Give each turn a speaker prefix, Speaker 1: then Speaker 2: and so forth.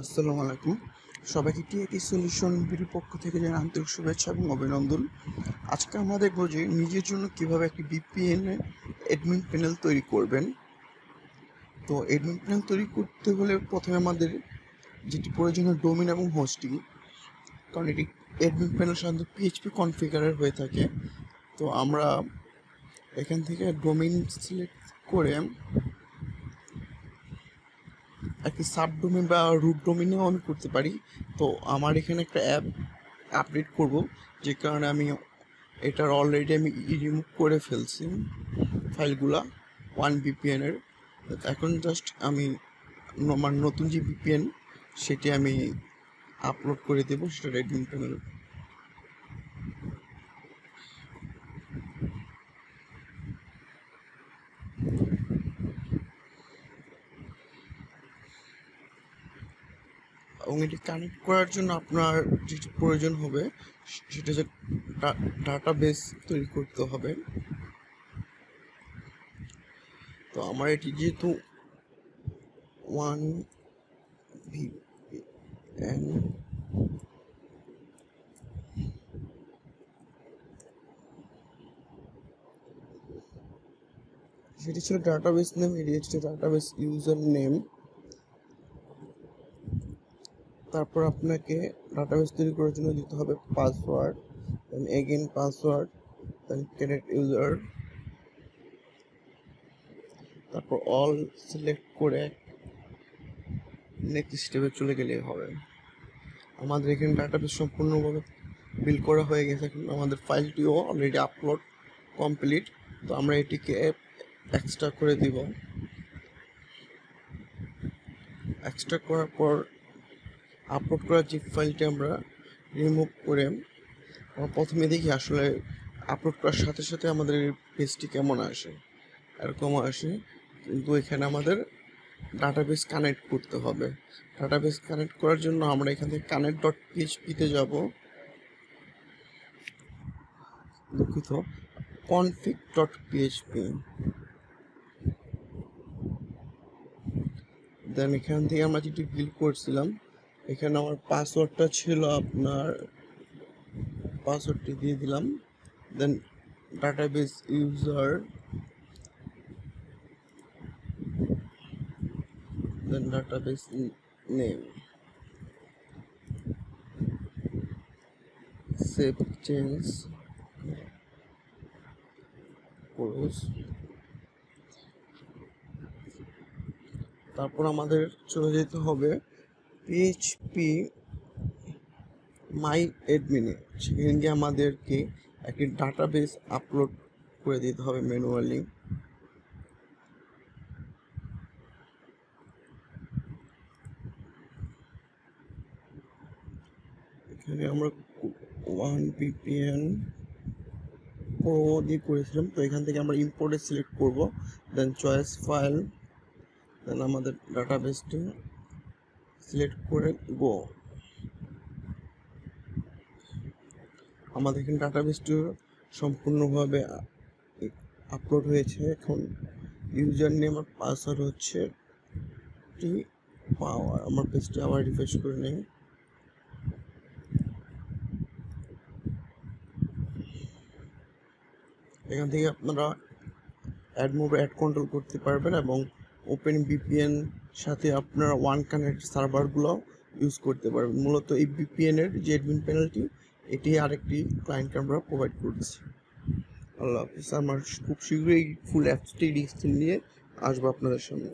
Speaker 1: আসসালামু আলাইকুম। সবাইকে টিআইটি সলিউশন বিডির পক্ষ থেকে জানাই আন্তরিক শুভেচ্ছা এবং অভিনন্দন। আজকে আমরা দেখব যে নিজের জন্য কিভাবে একটি ভিপিএন অ্যাডমিন প্যানেল তৈরি করবেন। তো অ্যাডমিন প্যানেল তৈরি করতে হলে প্রথমে আমাদের যেটি প্রয়োজনীয় ডোমেইন এবং হোস্টিং, কারণ এটি অ্যাডমিন প্যানেল সাধারণত পিএইচপি কনফিগারের হয়ে থাকে। তো আমরা এখান থেকে ডোমেইন সিলেক্ট করে একটি সাবডোমেইন বা রুট ডোমেইনেও আমি করতে পারি। তো আমার এখানে একটা অ্যাপ আপডেট করব, যে কারণে আমি এটার অলরেডি আমি রিমুভ করে ফেলছি ফাইলগুলা OneVPN-এর। এখন জাস্ট আমি আমার নতুন যে ভিপিএন সেটি আমি আপলোড করে দেবো, সেটা অ্যাডমিন প্যানেল। এবং এটি কানেক্ট করার জন্য আপনার যেটি প্রয়োজন হবে সেটা হচ্ছে ডাটাবেস তৈরি করতে হবে। তো আমার এটি যেহেতু OneVPN সেটি ছিল ডাটাবেস নেম, এটি হচ্ছে ডাটাবেস ইউজার নেম। তারপর আপনাকে ডাটাবেস তৈরি করার জন্য দিতে হবে পাসওয়ার্ড, দেন এগেইন পাসওয়ার্ড, দেন ক্যারেক্ট ইউজার, তারপর অল সিলেক্ট করে নেক্সট স্টেপে চলে গেলেই হবে। আমাদের এখানে ডাটাবেস সম্পূর্ণভাবে বিল্ড করা হয়ে গেছে। এখন আমাদের ফাইলটিও অলরেডি আপলোড কমপ্লিট। তো আমরা এটিকে এক্সট্রা করে দিব। এক্সট্রা করার পর আপলোড করা জিপ ফাইলটি আমরা রিমুভ করে আমরা প্রথমে দেখি আসলে আপলোড করার সাথে সাথে আমাদের পেজটি কেমন আসে। এরকম আসে, কিন্তু এখানে আমাদের ডাটাবেস কানেক্ট করতে হবে। ডাটাবেস কানেক্ট করার জন্য আমরা এখান থেকে connect.php-তে যাব, দুঃখিত config.php, দেন এখান থেকে আমরা যেটি বিল্ড করছিলাম এখানে আমার পাসওয়ার্ডটা ছিল, আপনার পাসওয়ার্ডটি দিয়ে দিলাম। Then database user, then database name, save change close. তারপর আমাদের চলে যেতে হবে পিএইচপি মাই অ্যাডমিনে। সেখানে গিয়ে আমাদেরকে একটি ডাটাবেস আপলোড করে দিতে হবে ম্যানুয়ালি। এখানে আমরা OneVPN Pro দিয়ে করেছিলাম। তো এখান থেকে আমরা ইম্পোর্টে সিলেক্ট করব, দেন চয়েস ফাইল, দেন আমাদের ডাটাবেসটি সিলেক্ট করে গো। আমাদের এখানে ডাটাবেসটি সম্পূর্ণভাবে আপলোড হয়েছে। এখন ইউজার নেম আর পাসওয়ার্ড হচ্ছে পাওয়ার। আমার পেজটি আবার রিফ্রেশ করে নেই। এখান থেকে আপনারা অ্যাড মোড অ্যাড কন্ট্রোল করতে পারবেন এবং ওপেন ভিপিএন সাথে আপনারা ওয়ান কানেক্ট সার্ভারগুলো ইউজ করতে পারবেন। মূলত এই ভিপিএনের যে অ্যাডমিন প্যানেলটি, এটি আরেকটি ক্লায়েন্টকে আমরা প্রোভাইড করছি। আল্লাহ হাফিজ। আমার খুব শীঘ্রই ফুল অ্যাপসটি নিয়ে আসবো আপনাদের সামনে।